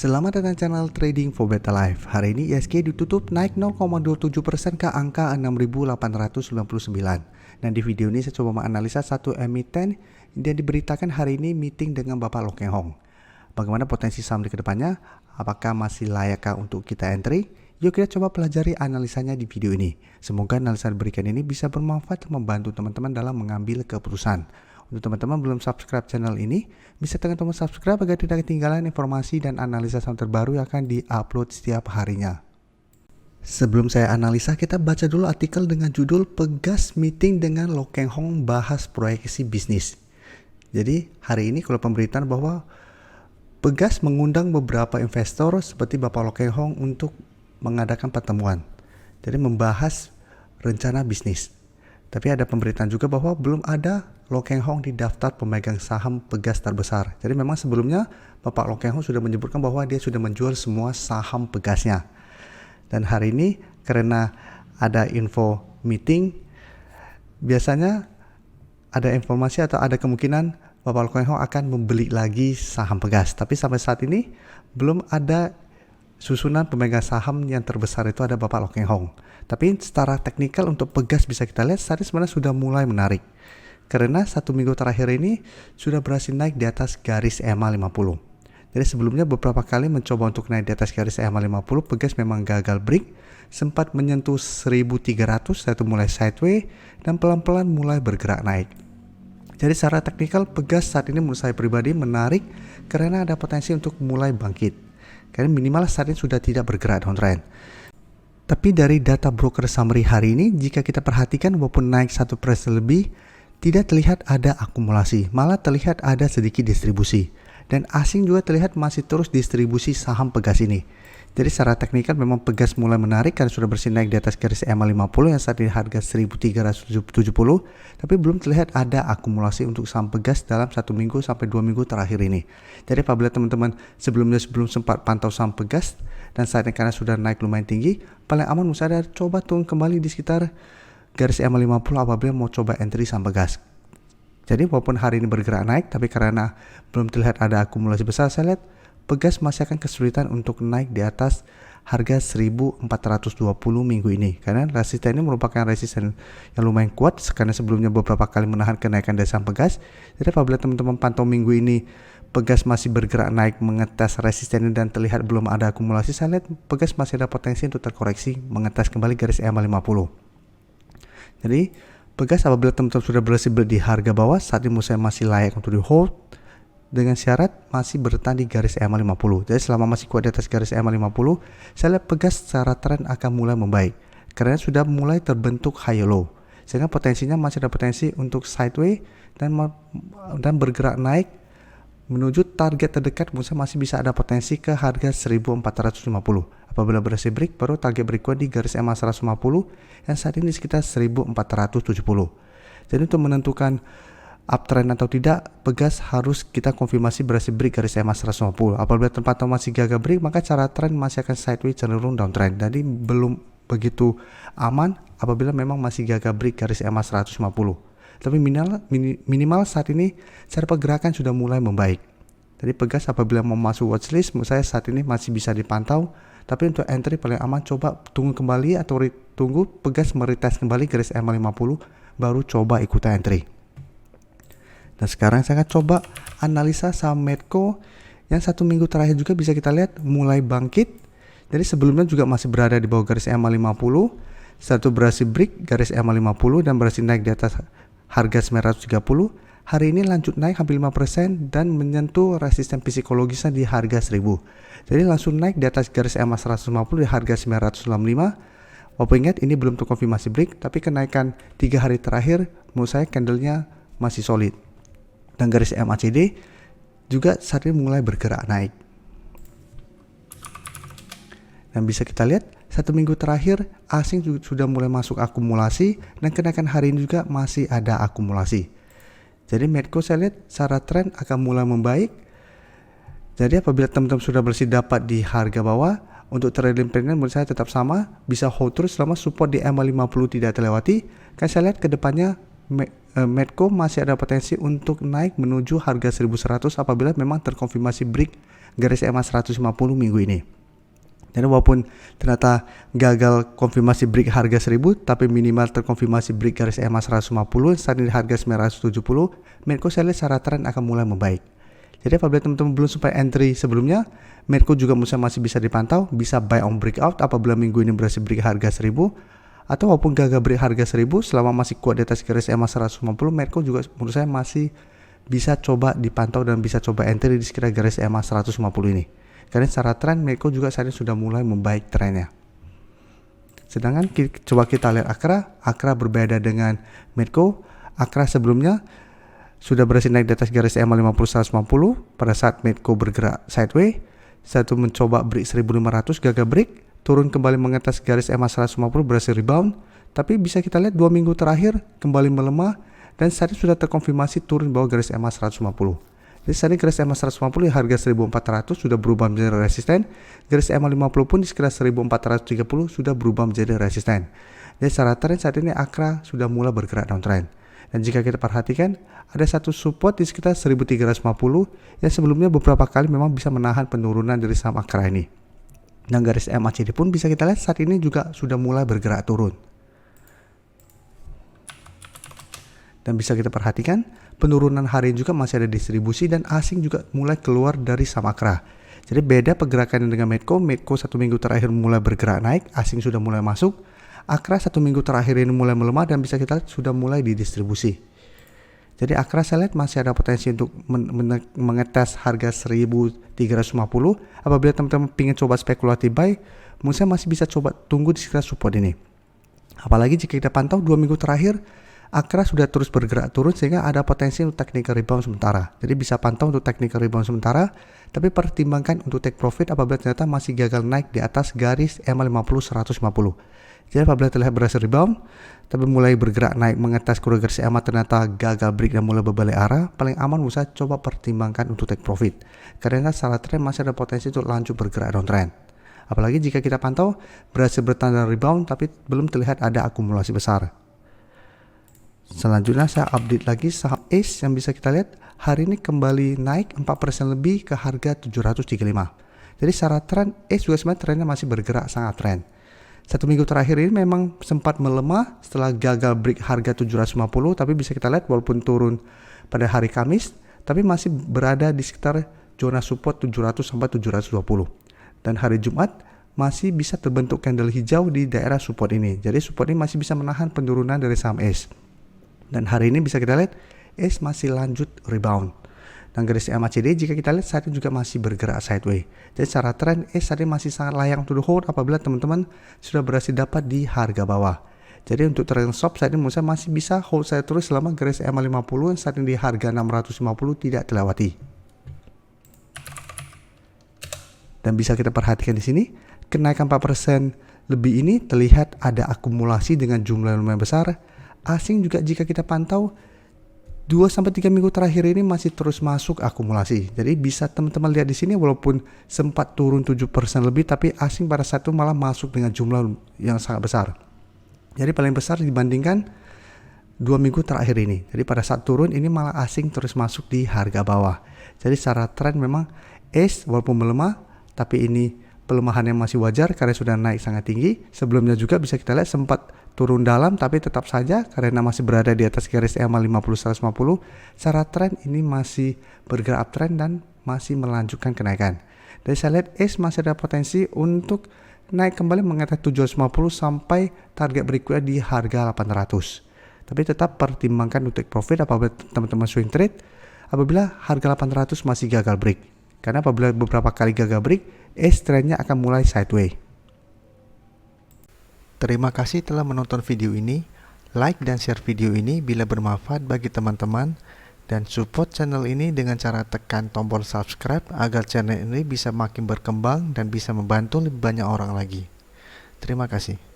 Selamat datang channel Trading for Better Life. Hari ini ISG ditutup naik 0,27% ke angka 6.899. Dan di video ini saya coba menganalisa satu emiten yang diberitakan hari ini meeting dengan Bapak Loh Keng Hong. Bagaimana potensi saham di kedepannya? Apakah masih layakkah untuk kita entry? Yuk kita coba pelajari analisanya di video ini. Semoga analisa diberikan ini bisa bermanfaat dan membantu teman-teman dalam mengambil keputusan. Untuk teman-teman belum subscribe channel ini, bisa tekan tombol subscribe agar tidak ketinggalan informasi dan analisa saham terbaru yang akan di-upload setiap harinya. Sebelum saya analisa, kita baca dulu artikel dengan judul Pegas Meeting dengan Loh Keng Hong Bahas Proyeksi Bisnis. Jadi hari ini kalau pemberitaan bahwa Pegas mengundang beberapa investor seperti Bapak Loh Keng Hong untuk mengadakan pertemuan. Jadi membahas rencana bisnis. Tapi ada pemberitaan juga bahwa belum ada Loh Keng Hong di daftar pemegang saham Pegas terbesar. Jadi memang sebelumnya Bapak Loh Keng Hong sudah menyebutkan bahwa dia sudah menjual semua saham Pegasnya. Dan hari ini karena ada info meeting, biasanya ada informasi atau ada kemungkinan Bapak Loh Keng Hong akan membeli lagi saham Pegas. Tapi sampai saat ini belum ada susunan pemegang saham yang terbesar itu ada Bapak Loh Keng Hong. Tapi secara teknikal untuk Pegas bisa kita lihat saat ini sebenarnya sudah mulai menarik. Karena satu minggu terakhir ini sudah berhasil naik di atas garis EMA 50. Jadi sebelumnya beberapa kali mencoba untuk naik di atas garis EMA 50, Pegas memang gagal break, sempat menyentuh 1300, yaitu mulai sideways dan pelan-pelan mulai bergerak naik. Jadi secara teknikal Pegas saat ini menurut saya pribadi menarik karena ada potensi untuk mulai bangkit. Karena minimal saat ini sudah tidak bergerak downtrend. Tapi dari data broker summary hari ini, jika kita perhatikan walaupun naik 1% lebih, tidak terlihat ada akumulasi, malah terlihat ada sedikit distribusi. Dan asing juga terlihat masih terus distribusi saham Pegas ini. Jadi secara teknikal memang Pegas mulai menarik karena sudah bersih naik di atas garis EMA 50 yang saat ini harga 1370. Tapi belum terlihat ada akumulasi untuk saham Pegas dalam 1 minggu sampai 2 minggu terakhir ini. Jadi apabila teman-teman sebelum sempat pantau saham Pegas dan saat ini karena sudah naik lumayan tinggi, paling aman menurut saya coba turun kembali di sekitar garis EMA 50 apabila mau coba entry saham Pegas. Jadi walaupun hari ini bergerak naik, tapi karena belum terlihat ada akumulasi besar, saya lihat Pegas masih akan kesulitan untuk naik di atas harga 1420 minggu ini. Karena resisten ini merupakan resisten yang lumayan kuat, karena sebelumnya beberapa kali menahan kenaikan dari saham Pegas. Jadi apabila teman-teman pantau minggu ini Pegas masih bergerak naik mengetes resisten ini dan terlihat belum ada akumulasi, saya lihat Pegas masih ada potensi untuk terkoreksi mengetes kembali garis EMA 50. Jadi Pegas apabila teman-teman sudah berhasil beli di harga bawah, saat ini menurut saya masih layak untuk di hold dengan syarat masih bertahan di garis EMA 50. Jadi selama masih kuat di atas garis EMA 50, saya lihat Pegas secara tren akan mulai membaik karena sudah mulai terbentuk high low. Sehingga potensinya masih ada potensi untuk sideways dan bergerak naik menuju target terdekat. Menurut saya masih bisa ada potensi ke harga 1450. Apabila berhasil break, baru target berikutnya di garis EMA 150 yang saat ini sekitar 1470. Jadi untuk menentukan uptrend atau tidak, Pegas harus kita konfirmasi berhasil break garis EMA 150. Apabila tempat masih gagal break, maka cara trend masih akan sideways cenderung downtrend. Jadi belum begitu aman apabila memang masih gagal break garis EMA 150. Tapi minimal saat ini secara pergerakan sudah mulai membaik. Jadi Pegas apabila mau masuk watchlist, menurut saya saat ini masih bisa dipantau. Tapi untuk entry paling aman coba tunggu kembali atau tunggu Pegas meretest kembali garis EMA 50 baru coba ikutan entry. Dan sekarang saya akan coba analisa saham Medco yang 1 minggu terakhir juga bisa kita lihat mulai bangkit. Jadi sebelumnya juga masih berada di bawah garis EMA 50. Satu berhasil break garis EMA 50 dan berhasil naik di atas harga 930. Hari ini lanjut naik hampir 5% dan menyentuh resisten psikologisnya di harga 1000. Jadi langsung naik di atas garis EMA 150 di harga 995. Walaupun ingat ini belum terkonfirmasi break, tapi kenaikan 3 hari terakhir menurut saya candlenya masih solid. Dan garis MACD juga saat ini mulai bergerak naik. Dan bisa kita lihat 1 minggu terakhir asing juga sudah mulai masuk akumulasi dan kenaikan hari ini juga masih ada akumulasi. Jadi Medco saya lihat secara tren akan mulai membaik. Jadi apabila teman-teman sudah bersih dapat di harga bawah, untuk trading plan menurut saya tetap sama, bisa hold terus selama support di EMA 50 tidak terlewati. Kan saya lihat ke depannya Medco masih ada potensi untuk naik menuju harga 1100 apabila memang terkonfirmasi break garis EMA 150 minggu ini. Dan walaupun ternyata gagal konfirmasi break harga 1000 tapi minimal terkonfirmasi break garis EMA 150 saat ini harga 970, Medco saya lihat secara tren akan mulai membaik. Jadi apabila teman-teman belum sempat entry sebelumnya, Medco juga masih bisa dipantau, bisa buy on breakout apabila minggu ini berhasil break harga 1000, atau walaupun gagal break harga 1000 selama masih kuat di atas garis EMA 150, Medco juga menurut saya masih bisa coba dipantau dan bisa coba entry di sekitar garis EMA 150 ini. Karena secara tren Medco juga saat ini sudah mulai membaik trennya. Sedangkan coba kita lihat Akra berbeda dengan Medco. Akra sebelumnya sudah berhasil naik di atas garis EMA 50-150 pada saat Medco bergerak sideways. Satu mencoba break 1500 gagal break, turun kembali mengatas garis EMA 150 berhasil rebound. Tapi bisa kita lihat 2 minggu terakhir kembali melemah dan saat ini sudah terkonfirmasi turun bawah garis EMA 150. Jadi saat ini garis EMA 150 di harga 1400 sudah berubah menjadi resisten. Garis EMA 50 pun di sekitar 1430 sudah berubah menjadi resisten. Jadi secara tren saat ini Akra sudah mulai bergerak downtrend. Dan jika kita perhatikan ada satu support di sekitar 1350 yang sebelumnya beberapa kali memang bisa menahan penurunan dari saham Akra ini. Dan garis MACD pun bisa kita lihat saat ini juga sudah mulai bergerak turun. Dan bisa kita perhatikan penurunan hari juga masih ada distribusi dan asing juga mulai keluar dari saham Akra. Jadi beda pergerakan dengan Medco. Medco 1 minggu terakhir mulai bergerak naik, asing sudah mulai masuk. Akra 1 minggu terakhir ini mulai melemah dan bisa kita lihat sudah mulai didistribusi. Jadi Akra saya lihat masih ada potensi untuk mengetes harga 1350. Apabila teman-teman ingin coba spekulatif buy, menurut saya masih bisa coba tunggu di sekitar support ini. Apalagi jika kita pantau 2 minggu terakhir Akra sudah terus bergerak turun sehingga ada potensi untuk technical rebound sementara. Jadi bisa pantau untuk technical rebound sementara, tapi pertimbangkan untuk take profit apabila ternyata masih gagal naik di atas garis EMA 50 150. Jadi apabila terlihat berhasil rebound, tapi mulai bergerak naik mengatas kurang garis EMA ternyata gagal break dan mulai berbalik arah, paling aman usah coba pertimbangkan untuk take profit. Karena secara tren masih ada potensi untuk lanjut bergerak downtrend. Apalagi jika kita pantau berhasil bertanda rebound tapi belum terlihat ada akumulasi besar. Selanjutnya saya update lagi saham ACE yang bisa kita lihat hari ini kembali naik 4% lebih ke harga 735. Jadi secara tren ACE juga sebenarnya trennya masih bergerak sangat tren. 1 minggu terakhir ini memang sempat melemah setelah gagal break harga 750, tapi bisa kita lihat walaupun turun pada hari Kamis tapi masih berada di sekitar zona support 700 sampai 720. Dan hari Jumat masih bisa terbentuk candle hijau di daerah support ini. Jadi support ini masih bisa menahan penurunan dari saham ACE. Dan hari ini bisa kita lihat ACE masih lanjut rebound. Dan garis MACD jika kita lihat saat ini juga masih bergerak sideways. Jadi secara tren ACE saat ini masih sangat layak untuk hold apabila teman-teman sudah berhasil dapat di harga bawah. Jadi untuk trailing stop saat ini menurut saya masih bisa hold saya terus selama garis EMA 50 saat ini di harga 650 tidak terlewati. Dan bisa kita perhatikan di sini kenaikan 4% lebih ini terlihat ada akumulasi dengan jumlah yang lumayan besar. Asing juga jika kita pantau 2-3 minggu terakhir ini masih terus masuk akumulasi. Jadi bisa teman-teman lihat di sini walaupun sempat turun 7% lebih tapi asing pada saat itu malah masuk dengan jumlah yang sangat besar. Jadi paling besar dibandingkan 2 minggu terakhir ini. Jadi pada saat turun ini malah asing terus masuk di harga bawah. Jadi secara tren memang ACE walaupun melemah tapi ini pelemahannya masih wajar karena sudah naik sangat tinggi. Sebelumnya juga bisa kita lihat sempat turun dalam tapi tetap saja karena masih berada di atas garis EMA 50 150. Secara tren ini masih bergerak uptrend dan masih melanjutkan kenaikan. Dan saya lihat ACE masih ada potensi untuk naik kembali mengatas 750 sampai target berikutnya di harga 800. Tapi tetap pertimbangkan untuk take profit apabila teman-teman swing trade apabila harga 800 masih gagal break. Karena apabila beberapa kali gagal break, ACE trennya akan mulai sideways. Terima kasih telah menonton video ini. Like dan share video ini bila bermanfaat bagi teman-teman. Dan support channel ini dengan cara tekan tombol subscribe agar channel ini bisa makin berkembang dan bisa membantu lebih banyak orang lagi. Terima kasih.